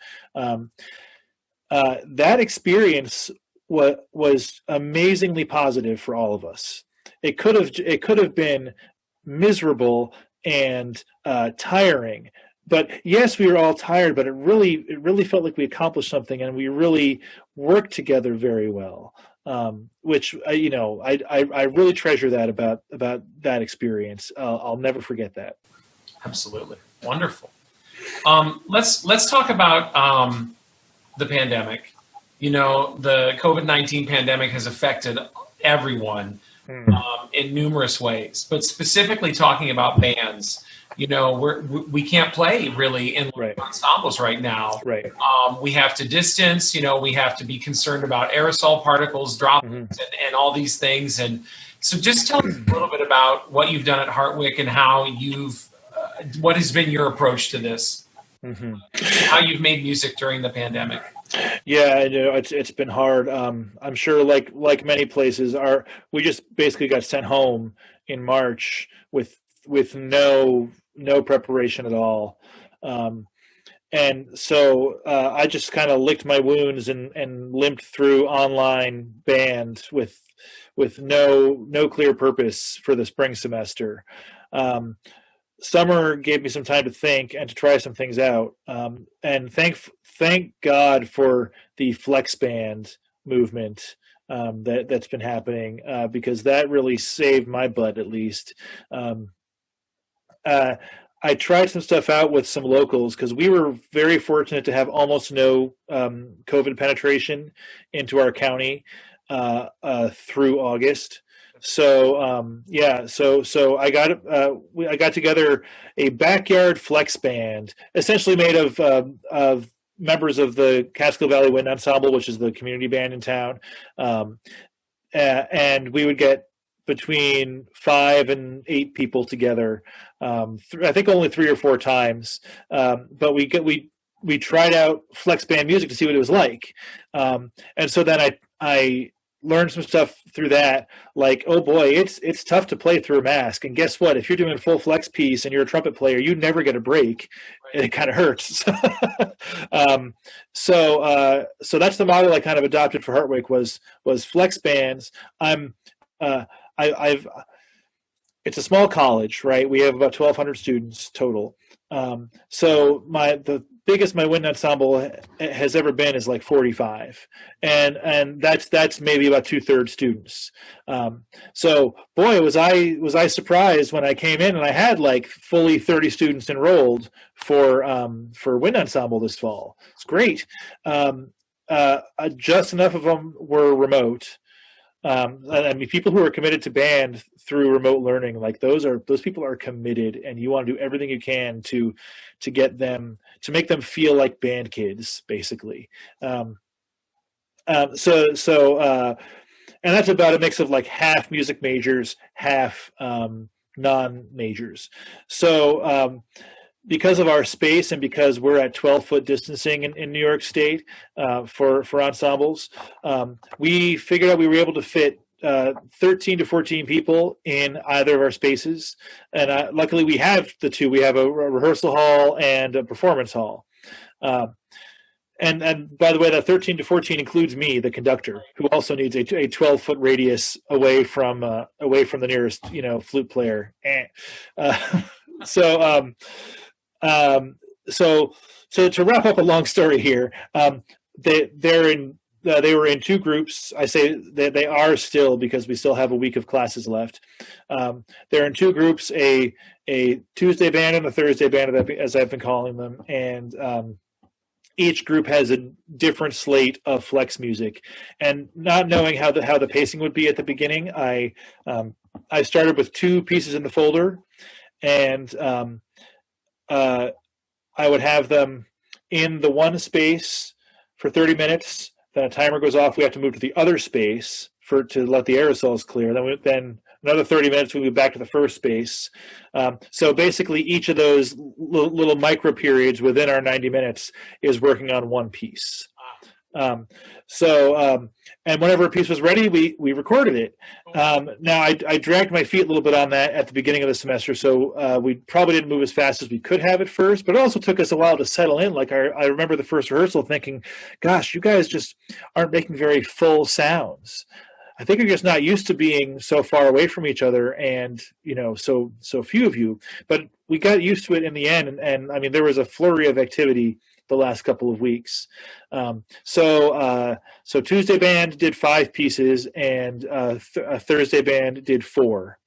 That experience was amazingly positive for all of us. It could have been miserable and tiring, but yes, we were all tired, but it really felt like we accomplished something, and we really worked together very well. Which I really treasure that about that experience. I'll never forget that. Absolutely. Wonderful. Let's talk about the pandemic. The COVID-19 pandemic has affected everyone in numerous ways, but specifically talking about bands, we can't play really in Right. ensembles right now. Right. We have to distance, we have to be concerned about aerosol particles, droplets, and all these things. And so just tell us a little bit about what you've done at Hartwick and how what has been your approach to this, how you've made music during the pandemic. Yeah, it's been hard. I'm sure, like many places, we just basically got sent home in March with no preparation at all, and so I just kind of licked my wounds and limped through online band with no clear purpose for the spring semester. Summer gave me some time to think and to try some things out, and thank God for the flex band movement that's been happening, because that really saved my butt, at least. I tried some stuff out with some locals because we were very fortunate to have almost no COVID penetration into our county through August. So so I got together a backyard flex band, essentially made of members of the Catskill Valley Wind Ensemble, which is the community band in town, and we would get between 5 and 8 people together. I think only 3 or 4 times, but we tried out flex band music to see what it was like, and so then I learned some stuff through that. Like, oh boy, it's tough to play through a mask. And guess what? If you're doing a full flex piece and you're a trumpet player, you never get a break. Right. It kind of hurts. So that's the model I kind of adopted for Hartwick was flex bands. It's a small college, right? We have about 1,200 students total. So the biggest my wind ensemble has ever been is like 45, and that's maybe about 2/3 students. So boy, was I surprised when I came in and I had like fully 30 students enrolled for wind ensemble this fall. It's great. Just enough of them were remote. I mean, people who are committed to band through remote learning, like those people are committed, and you want to do everything you can to get them, to make them feel like band kids, basically. And that's about a mix of like half music majors, half non-majors. So because of our space and because we're at 12-foot distancing in New York State for ensembles, we figured out we were able to fit 13 to 14 people in either of our spaces. And luckily we have the two. We have a rehearsal hall and a performance hall. And by the way, that 13 to 14 includes me, the conductor, who also needs a 12-foot radius away from the nearest flute player. So to wrap up a long story here, they were in 2 groups. I say that they are still, because we still have a week of classes left. They're in 2 groups, a Tuesday band and a Thursday band, as I've been calling them, and each group has a different slate of flex music. And not knowing how the pacing would be at the beginning, I started with 2 pieces in the folder, and I would have them in the one space for 30 minutes. Then a timer goes off. We have to move to the other space to let the aerosols clear. Then another 30 minutes, we move back to the first space. So basically, each of those little micro periods within our 90 minutes is working on one piece. Um, and whenever a piece was ready, we recorded it. Now I dragged my feet a little bit on that at the beginning of the semester, so we probably didn't move as fast as we could have at first. But it also took us a while to settle in. Like I remember the first rehearsal thinking, "Gosh, you guys just aren't making very full sounds." I think you're just not used to being so far away from each other, and so few of you. But we got used to it in the end, and I mean, there was a flurry of activity the last couple of weeks. So Tuesday band did 5 pieces, and Thursday band did 4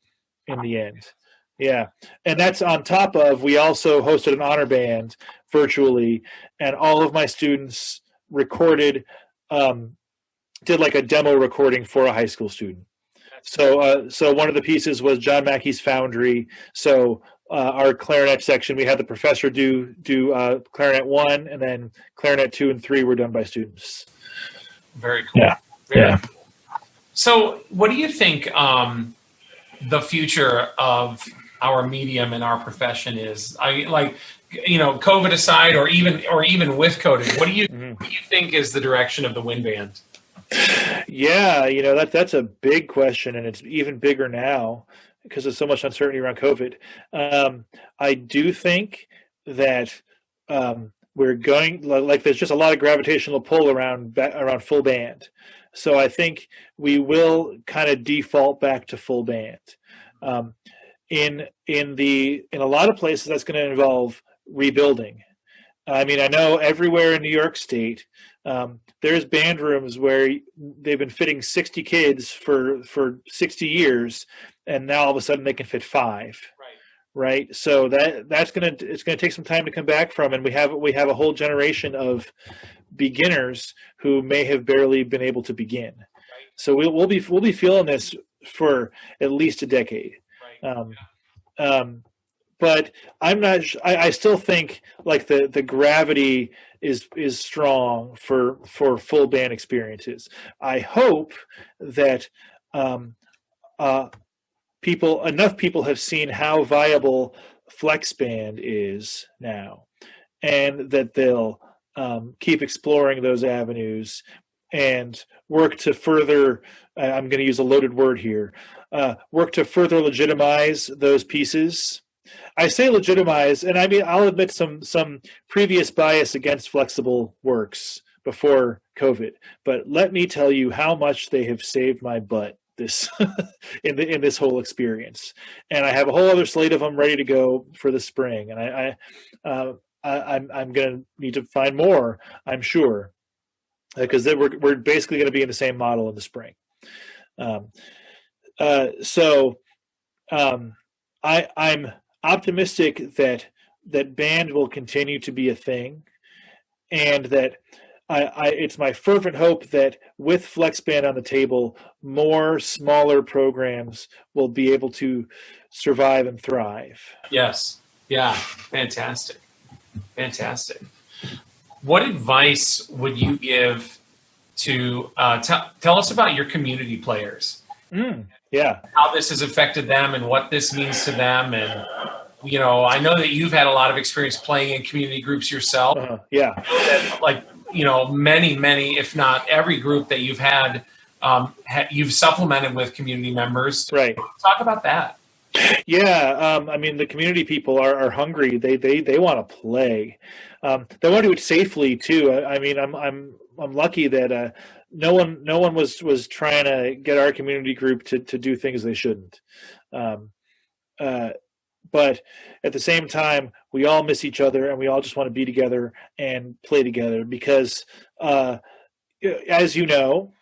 in the end. Yeah, and that's on top of we also hosted an honor band virtually, and all of my students recorded. Did like a demo recording for a high school student. So one of the pieces was John Mackey's Foundry. So our clarinet section, we had the professor do clarinet 1, and then clarinet 2 and 3 were done by students. Very cool. Yeah. Very cool. So what do you think the future of our medium and our profession is? COVID aside, or even with COVID, what do you think is the direction of the wind band? Yeah, that's a big question, and it's even bigger now because there's so much uncertainty around COVID. I do think that we're going like there's just a lot of gravitational pull around full band. So I think we will kind of default back to full band. In a lot of places, that's going to involve rebuilding. I mean, I know everywhere in New York State, there's band rooms where they've been fitting 60 kids for 60 years, and now all of a sudden they can fit 5. Right. So it's gonna take some time to come back from, and we have a whole generation of beginners who may have barely been able to begin. So we'll be feeling this for at least a decade. But I'm not. I still think like the gravity is strong for full band experiences. I hope that enough people have seen how viable flex band is now, and that they'll keep exploring those avenues and work to further. I'm going to use a loaded word here. Work to further legitimize those pieces. I say legitimize, and I mean I'll admit some previous bias against flexible works before COVID, but let me tell you how much they have saved my butt this in this whole experience. And I have a whole other slate of them ready to go for the spring, and I'm going to need to find more, I'm sure, because we're basically going to be in the same model in the spring. I'm optimistic that band will continue to be a thing, and that it's my fervent hope that with flex band on the table, more smaller programs will be able to survive and thrive. Yes. Yeah. Fantastic. What advice would you give to tell us about your community players? Yeah. How this has affected them and what this means to them. And, I know that you've had a lot of experience playing in community groups yourself. Yeah. Many, if not every group that you've had, you've supplemented with community members. Right. Talk about that. Yeah. I mean, the community people are hungry. They want to play. They want to do it safely too. I mean, I'm lucky that no one was trying to get our community group to do things they shouldn't. But at the same time, we all miss each other, and we all just want to be together and play together because, as you know,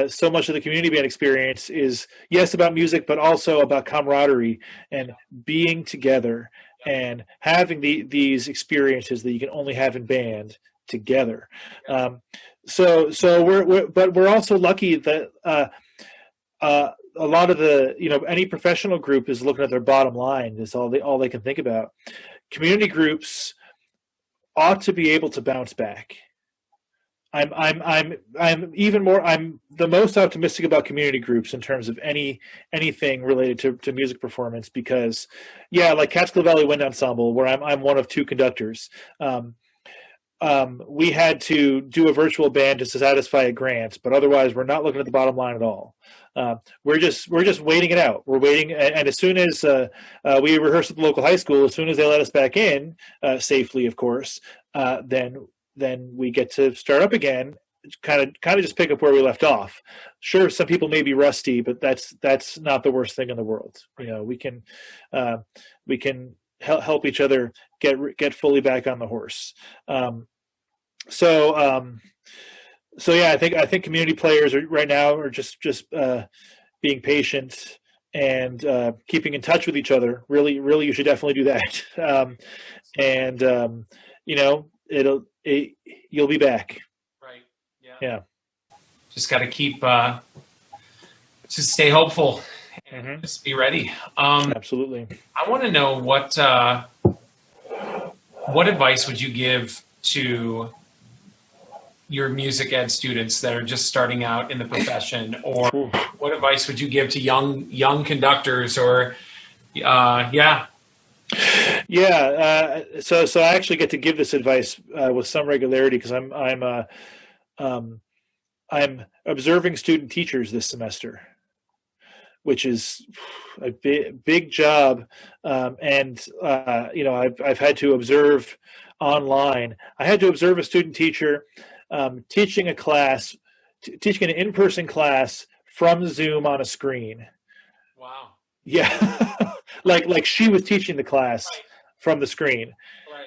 so much of the community band experience is, yes, about music, but also about camaraderie and being together and having these experiences that you can only have in band together. So we're also lucky that a lot of any professional group is looking at their bottom line. That's all they can think about. Community groups ought to be able to bounce back. I'm the most optimistic about community groups in terms of anything related to music performance, because like Catskill Valley Wind Ensemble, where I'm one of 2 conductors. we had to do a virtual band to satisfy a grant, but otherwise we're not looking at the bottom line at all. We're just waiting it out. We're waiting, and as soon as we rehearse at the local high school, as soon as they let us back in safely, of course, then we get to start up again. Kind of just pick up where we left off. Sure, some people may be rusty, but that's not the worst thing in the world. We can help each other get fully back on the horse. So yeah, I think community players right now are just being patient and keeping in touch with each other. Really, you should definitely do that. You'll be back. Right. Yeah. Yeah. Just got to keep, just stay hopeful and just be ready. Absolutely. I want to know what advice would you give to your music ed students that are just starting out in the profession, or what advice would you give to young conductors, or So I actually get to give this advice with some regularity because I'm observing student teachers this semester, which is a big job. I've had to observe online. I had to observe a student teacher teaching a class, teaching an in-person class from Zoom on a screen. Wow. Yeah. like she was teaching the class from the screen,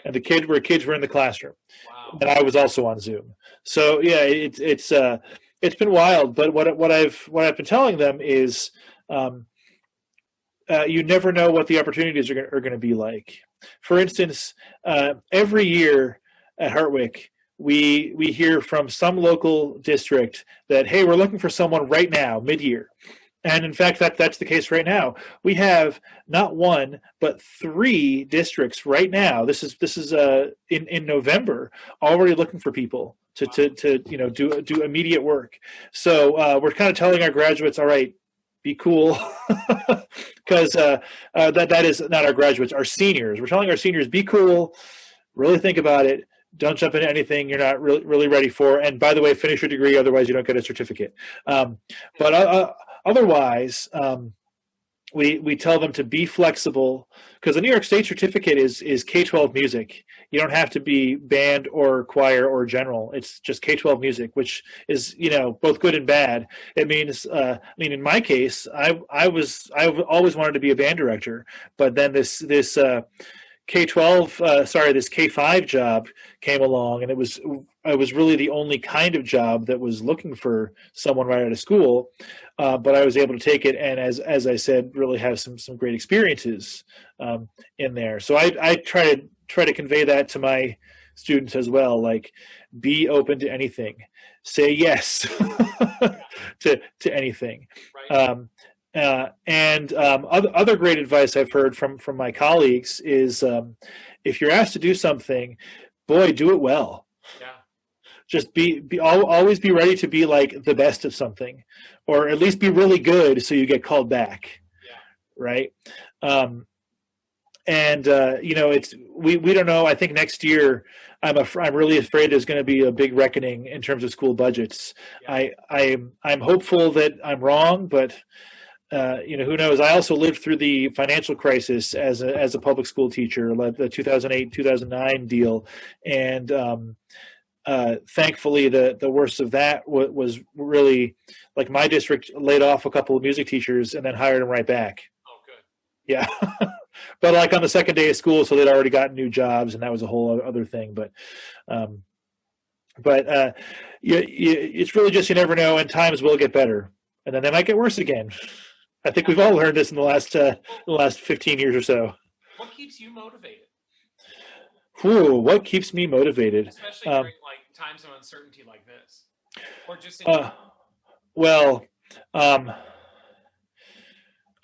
and the kids were in the classroom. Wow. And I was also on Zoom. So yeah, it's been wild. But what I've been telling them is, you never know what the opportunities are going to be like. For instance, every year at Hartwick, we hear from some local district that, hey, we're looking for someone right now, mid-year. And in fact, that's the case right now. We have not one, but 3 districts right now. This is in November, already looking for people to do immediate work. So we're kind of telling our graduates, all right, be cool, because that is not our graduates, our seniors. We're telling our seniors, be cool, really think about it. Don't jump into anything you're not really ready for. And by the way, finish your degree, otherwise you don't get a certificate. But otherwise, we tell them to be flexible, because the New York State certificate is K-12 music. You don't have to be band or choir or general. It's just K-12 music, which is both good and bad. It means in my case, I've always wanted to be a band director, but then this this K-5 job came along, and it was really the only kind of job that was looking for someone right out of school. But I was able to take it, and as I said, really have some great experiences in there. So I try to convey that to my students as well. Like, be open to anything, say yes to anything. Right. Other great advice I've heard from my colleagues is, if you're asked to do something, boy, do it well. Yeah. Just always be ready to be like the best of something, or at least be really good so you get called back. Yeah. Right. It's we don't know. I think next year I'm really afraid there's going to be a big reckoning in terms of school budgets. Yeah. I'm hopeful that I'm wrong, but who knows? I also lived through the financial crisis as a public school teacher, like the 2008-2009 deal, and thankfully the worst of that was really, like, my district laid off a couple of music teachers and then hired them right back. Oh, good. Yeah. But like on the second day of school, so they'd already gotten new jobs, and that was a whole other thing. But it's really just, you never know, and times will get better, and then they might get worse again. I think we've all learned this in the last 15 years or so. What keeps you motivated? What keeps me motivated? Especially during times of uncertainty like this, or just in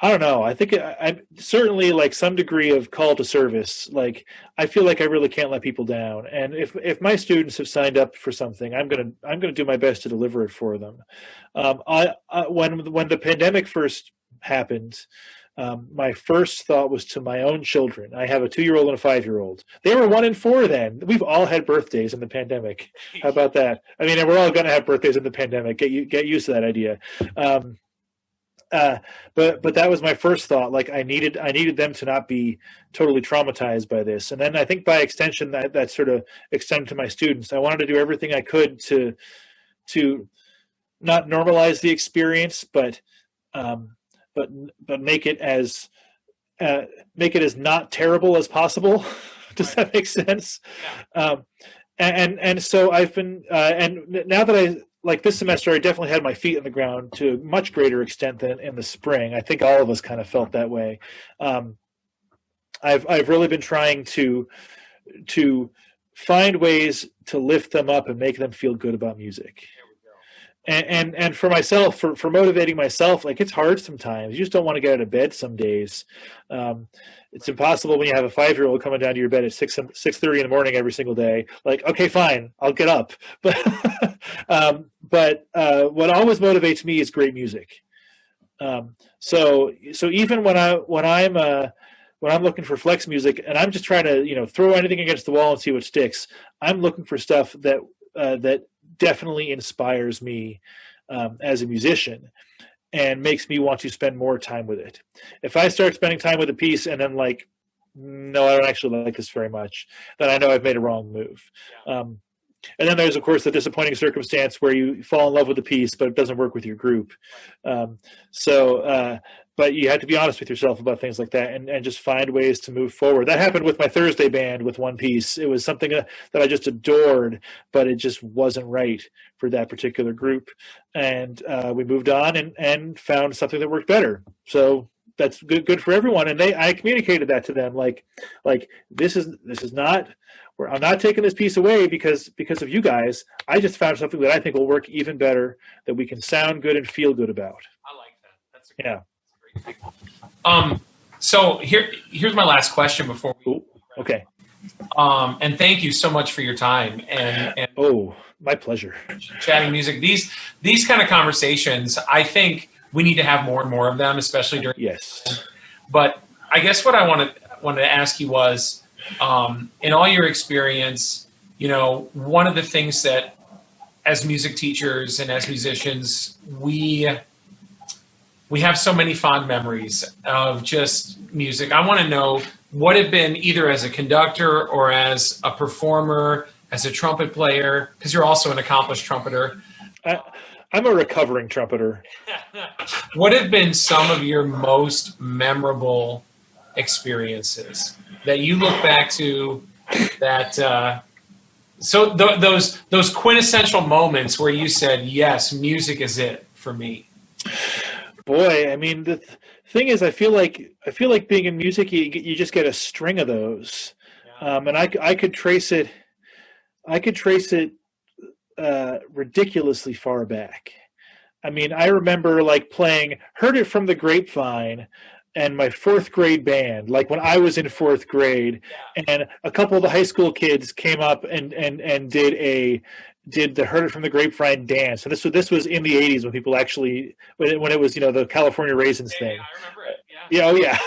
I don't know. I think I'm certainly, like, some degree of call to service. Like, I feel like I really can't let people down, and if my students have signed up for something, I'm gonna do my best to deliver it for them. When the pandemic first happened, my first thought was to my own children. I have a 2-year-old and a 5-year-old. They were 1 and 4 then. We've all had birthdays in the pandemic. How about that? I mean, and we're all going to have birthdays in the pandemic. Get used to that idea. But that was my first thought. Like I needed them to not be totally traumatized by this. And then I think by extension that sort of extended to my students. I wanted to do everything I could to not normalize the experience, but make it as not terrible as possible. Does that make sense? Yeah. And so I've been and now that I like this semester, I definitely had my feet on the ground to a much greater extent than in the spring. I think all of us kind of felt that way. I've really been trying to find ways to lift them up and make them feel good about music. And for myself, for motivating myself, like it's hard sometimes. You just don't want to get out of bed some days. It's impossible when you have a 5-year-old coming down to your bed at 6:30 in the morning every single day. Like, okay, fine, I'll get up. But what always motivates me is great music. So even when I'm looking for flex music and I'm just trying to throw anything against the wall and see what sticks, I'm looking for stuff that definitely inspires me as a musician and makes me want to spend more time with it. If I start spending time with a piece and then like, no, I don't actually like this very much, then I know I've made a wrong move. Yeah. And then there's, of course, the disappointing circumstance where you fall in love with the piece, but it doesn't work with your group. But you have to be honest with yourself about things like that and just find ways to move forward. That happened with my Thursday band with one piece. It was something that I just adored, but it just wasn't right for that particular group. And we moved on and found something that worked better. So that's good for everyone. And I communicated that to them, like this is not. I'm not taking this piece away because of you guys. I just found something that I think will work even better, that we can sound good and feel good about. I like that. That's a great thing. So here's my last question before we. Ooh, okay. And thank you so much for your time and oh, my pleasure. Chatting music. These kind of conversations, I think we need to have more and more of them, especially during. Yes. But I guess what I wanted to ask you was. In all your experience, one of the things that as music teachers and as musicians, we have so many fond memories of just music. I want to know what have been either as a conductor or as a performer, as a trumpet player, because you're also an accomplished trumpeter. I'm a recovering trumpeter. What have been some of your most memorable experiences that you look back to that those quintessential moments where you said, yes, music is it for me? Boy, I mean, the thing is, I feel like being in music, you just get a string of those. Yeah. And I could trace it ridiculously far back. I mean, I remember like playing Heard It From the Grapevine and my 4th grade band, like when I was in 4th grade, and a couple of the high school kids came up and did the Heard It From the Grapevine dance. And this was in the 80s when people actually, when it was, the California Raisins thing. I remember it. Yeah. Oh yeah.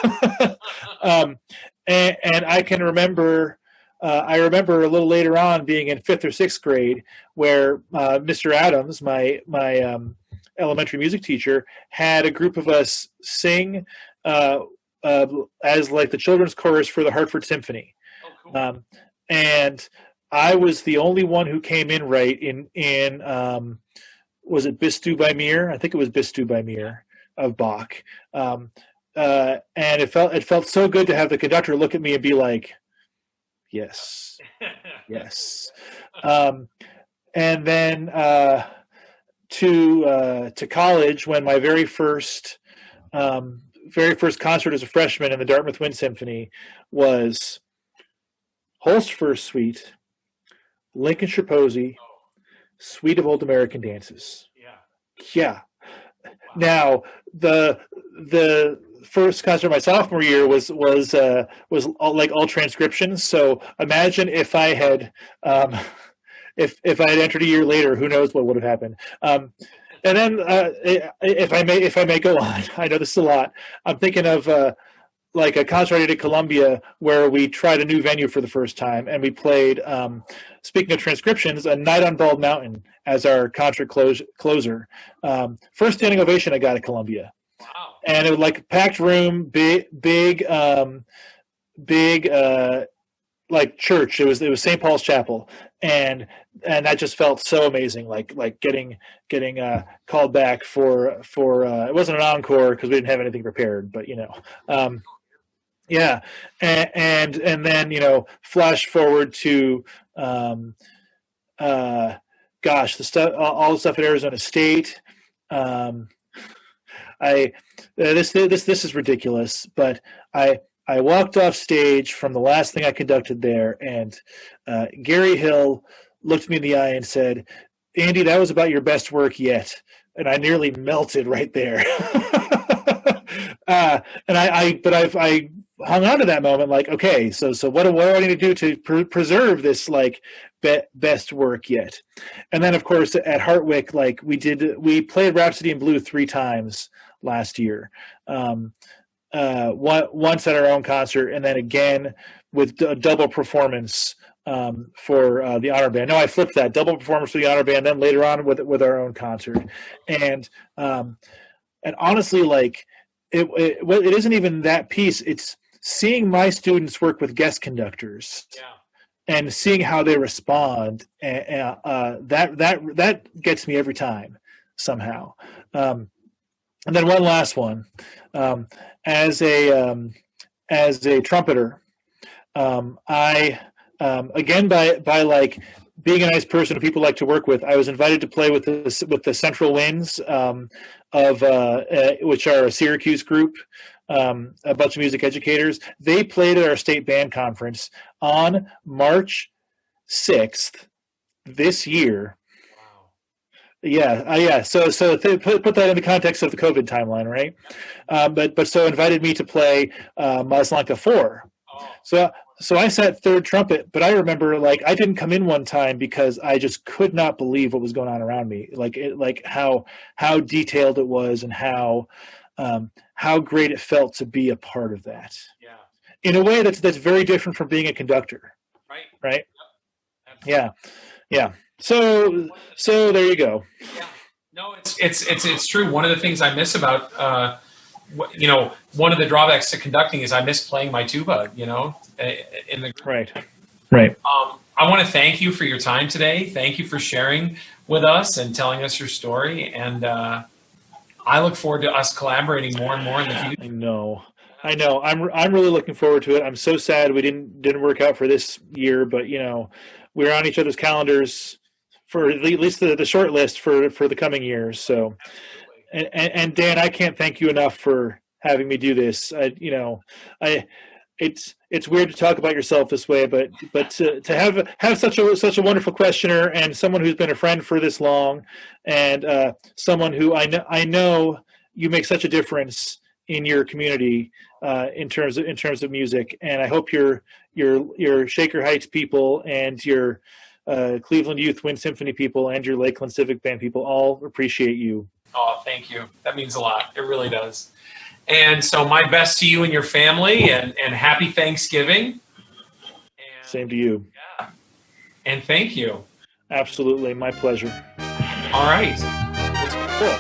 and I can remember, I remember a little later on being in 5th or 6th grade where Mr. Adams, my elementary music teacher, had a group of us sing as like the children's chorus for the Hartford Symphony. Oh, cool. And I was the only one who came in right in was it Bis du bei mir? I think it was Bis du bei mir of Bach. And it felt so good to have the conductor look at me and be like, yes, yes. And then to college, when my very first concert as a freshman in the Dartmouth Wind Symphony was Holst First Suite, Lincolnshire Posy, Suite of Old American Dances. Yeah. Wow. Now the first concert my sophomore year was all transcriptions. So imagine if I had if I had entered a year later, who knows what would have happened. And then, if I may go on, I know this is a lot. I'm thinking of like a concert I did at Columbia where we tried a new venue for the first time, and we played. Speaking of transcriptions, A Night on Bald Mountain as our concert closer. First standing ovation I got at Columbia, Wow. and it was like a packed room, big, like church. It was St. Paul's Chapel, and that just felt so amazing. Like getting called back for it wasn't an encore because we didn't have anything prepared, but yeah, and then flash forward to gosh, the stuff, all the stuff at Arizona State. I this is ridiculous, but I walked off stage from the last thing I conducted there, and Gary Hill looked me in the eye and said, "Andy, that was about your best work yet," and I nearly melted right there. And I hung on to that moment, like, okay, so what do I need to do to preserve this like best work yet? And then of course at Hartwick, like we played Rhapsody in Blue 3 times last year. Once at our own concert, and then again with a double performance for the honor band. No, I flipped that double performance for the honor band, then later on with our own concert. And honestly, like it isn't even that piece. It's seeing my students work with guest conductors. Yeah. And seeing how they respond, that gets me every time somehow. And then one last one. As a trumpeter, I again by like being a nice person who people like to work with, I was invited to play with the Central Winds which are a Syracuse group, a bunch of music educators. They played at our state band conference on March 6th this year. Yeah. So put that in the context of the COVID timeline, right? But so invited me to play Maslanka 4. So I sat third trumpet, but I remember like I didn't come in one time because I just could not believe what was going on around me. Like how detailed it was and how great it felt to be a part of that. Yeah. In a way that's very different from being a conductor. Right. Yep. Yeah. So there you go. Yeah. No, it's true. One of the things I miss about one of the drawbacks to conducting is I miss playing my tuba. In the group. Right. I want to thank you for your time today. Thank you for sharing with us and telling us your story. And I look forward to us collaborating more and more in the future. I know. I'm really looking forward to it. I'm so sad we didn't work out for this year, but we're on each other's calendars for at least the short list for the coming years. So, and Dan, I can't thank you enough for having me do this. It's weird to talk about yourself this way, but to have such a wonderful questioner and someone who's been a friend for this long, and someone who I know you make such a difference in your community in terms of music, and I hope your Shaker Heights people and your Cleveland Youth Wind Symphony people and your Lakeland Civic Band people all appreciate you. Oh, thank you. That means a lot. It really does. And so my best to you and your family, and happy Thanksgiving. And, same to you. Yeah. And thank you. Absolutely. My pleasure. All right. Cool.